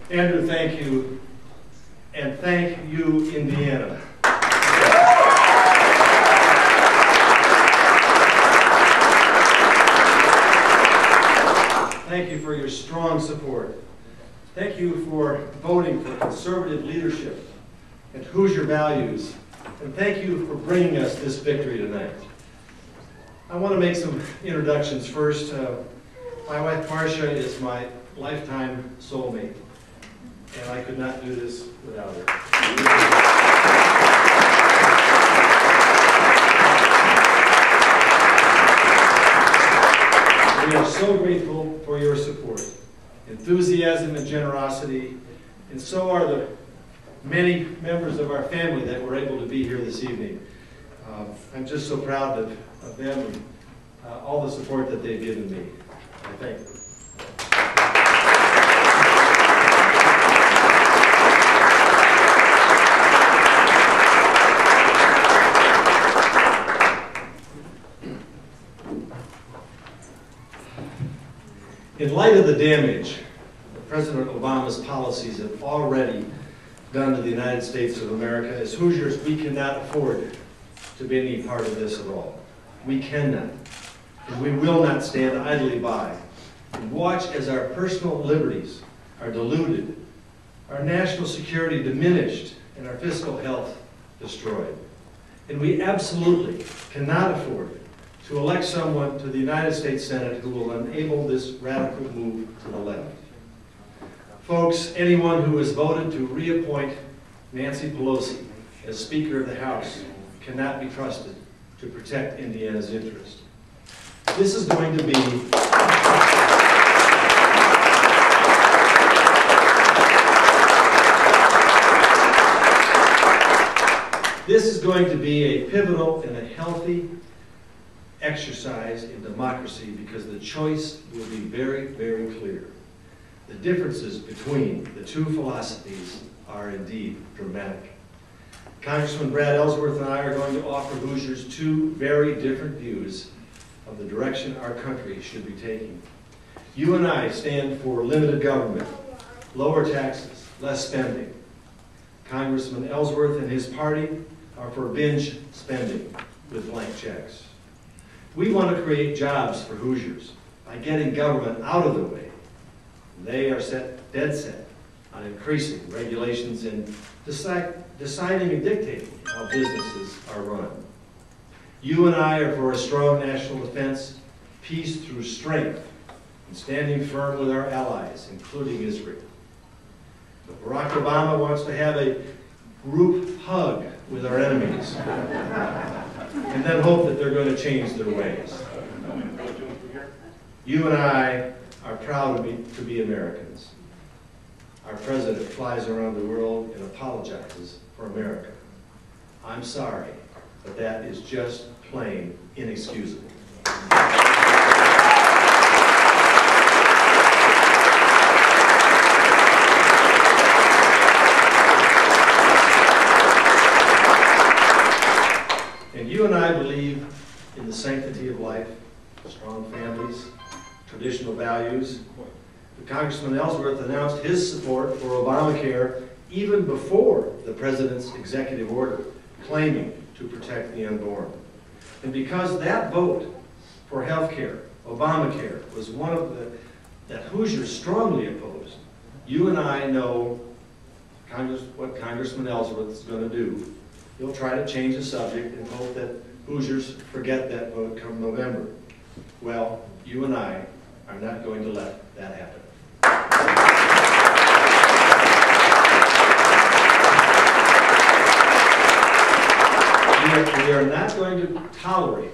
Andrew, thank you, and thank you, Indiana. Thank you for your strong support. Thank you for voting for conservative leadership and Hoosier values, and thank you for bringing us this victory tonight. I want to make some introductions first. My wife Marcia is my lifetime soulmate, and I could not do this without her. We are so grateful for your support, enthusiasm, and generosity, and so are the many members of our family that were able to be here this evening. I'm just so proud of them and all the support that they've given me. I thank them. In light of the damage that President Obama's policies have already done to the United States of America, as Hoosiers, we cannot afford to be any part of this at all. We cannot, and we will not stand idly by and watch as our personal liberties are diluted, our national security diminished, and our fiscal health destroyed. And we absolutely cannot afford to elect someone to the United States Senate who will enable this radical move to the left. Folks, anyone who has voted to reappoint Nancy Pelosi as Speaker of the House cannot be trusted to protect Indiana's interest. This is going to be a pivotal and a healthy exercise in democracy, because the choice will be very, very clear. The differences between the two philosophies are indeed dramatic. Congressman Brad Ellsworth and I are going to offer Hoosiers two very different views of the direction our country should be taking. You and I stand for limited government, lower taxes, less spending. Congressman Ellsworth and his party are for binge spending with blank checks. We want to create jobs for Hoosiers by getting government out of the way. They are dead set on increasing regulations and deciding and dictating how businesses are run. You and I are for a strong national defense, peace through strength, and standing firm with our allies, including Israel. But Barack Obama wants to have a group hug with our enemies, and then hope that they're going to change their ways. You and I are proud to be Americans. Our president flies around the world and apologizes for America. I'm sorry, but that is just plain inexcusable. And you and I believe in the sanctity of life, strong families, traditional values. But Congressman Ellsworth announced his support for Obamacare even before the president's executive order claiming to protect the unborn. And because that vote for health care, Obamacare, was one of that Hoosiers strongly opposed, you and I know what Congressman Ellsworth is going to do. He'll try to change the subject and hope that Hoosiers forget that vote come November. Well, you and I are not going to let that happen. We are not going to tolerate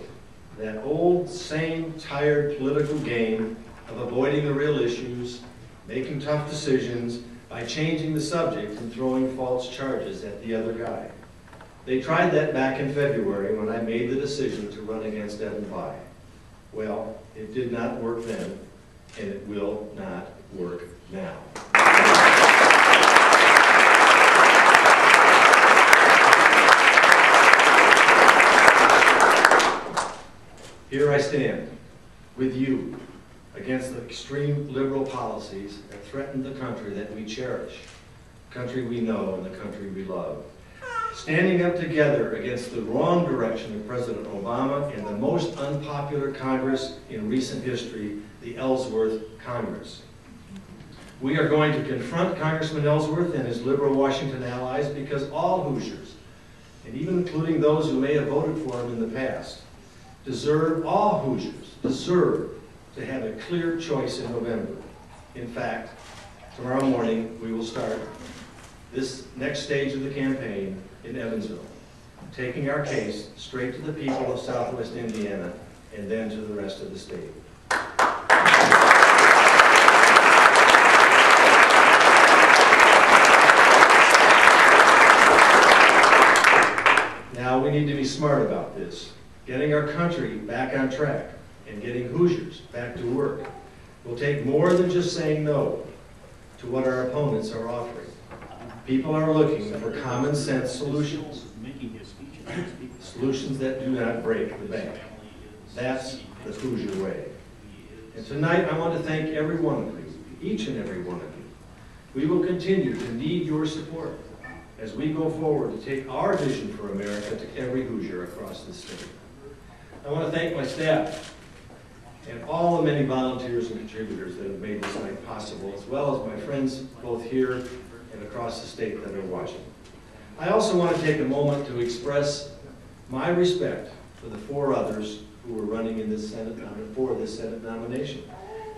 that old, same, tired political game of avoiding the real issues, making tough decisions by changing the subject and throwing false charges at the other guy. They tried that back in February when I made the decision to run against Evan Bayh. Well, it did not work then, and it will not work now. Here I stand with you against the extreme liberal policies that threaten the country that we cherish, the country we know and the country we love. Standing up together against the wrong direction of President Obama and the most unpopular Congress in recent history, the Ellsworth Congress. We are going to confront Congressman Ellsworth and his liberal Washington allies because all Hoosiers, and even including those who may have voted for him in the past, all Hoosiers deserve to have a clear choice in November. In fact, tomorrow morning we will start this next stage of the campaign in Evansville, taking our case straight to the people of Southwest Indiana and then to the rest of the state. Now we need to be smart about this. Getting our country back on track and getting Hoosiers back to work will take more than just saying no to what our opponents are offering. People are looking for common sense solutions. Solutions that do not break the bank. That's the Hoosier way. And tonight I want to thank every one of you, each and every one of you. We will continue to need your support as we go forward to take our vision for America to every Hoosier across the state. I want to thank my staff and all the many volunteers and contributors that have made this night possible, as well as my friends both here and across the state that are watching. I also want to take a moment to express my respect for the 4 others who were running in this Senate for this Senate nomination.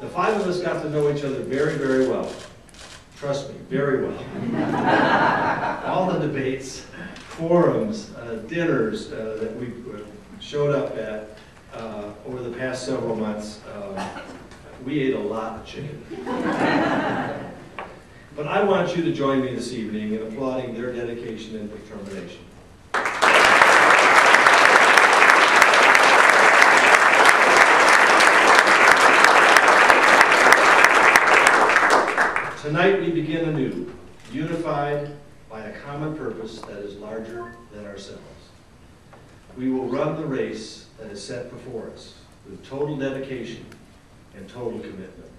The 5 of us got to know each other very, very well. Trust me, very well. All the debates, forums, dinners that we showed up at over the past several months, we ate a lot of chicken. But I want you to join me this evening in applauding their dedication and determination. Tonight we begin anew, unified by a common purpose that is larger than ourselves. We will run the race that is set before us with total dedication and total commitment.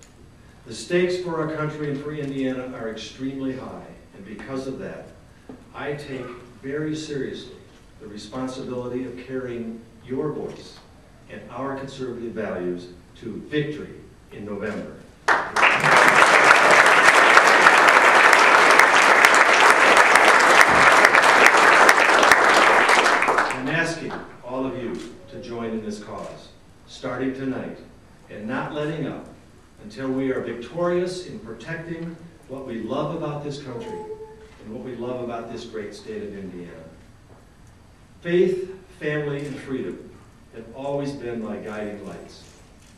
The stakes for our country and for Indiana are extremely high, and because of that, I take very seriously the responsibility of carrying your voice and our conservative values to victory in November. I'm asking all of you to join in this cause, starting tonight, and not letting up until we are victorious in protecting what we love about this country and what we love about this great state of Indiana. Faith, family, and freedom have always been my guiding lights,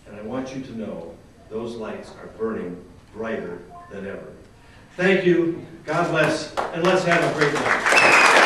and I want you to know those lights are burning brighter than ever. Thank you, God bless, and let's have a great night.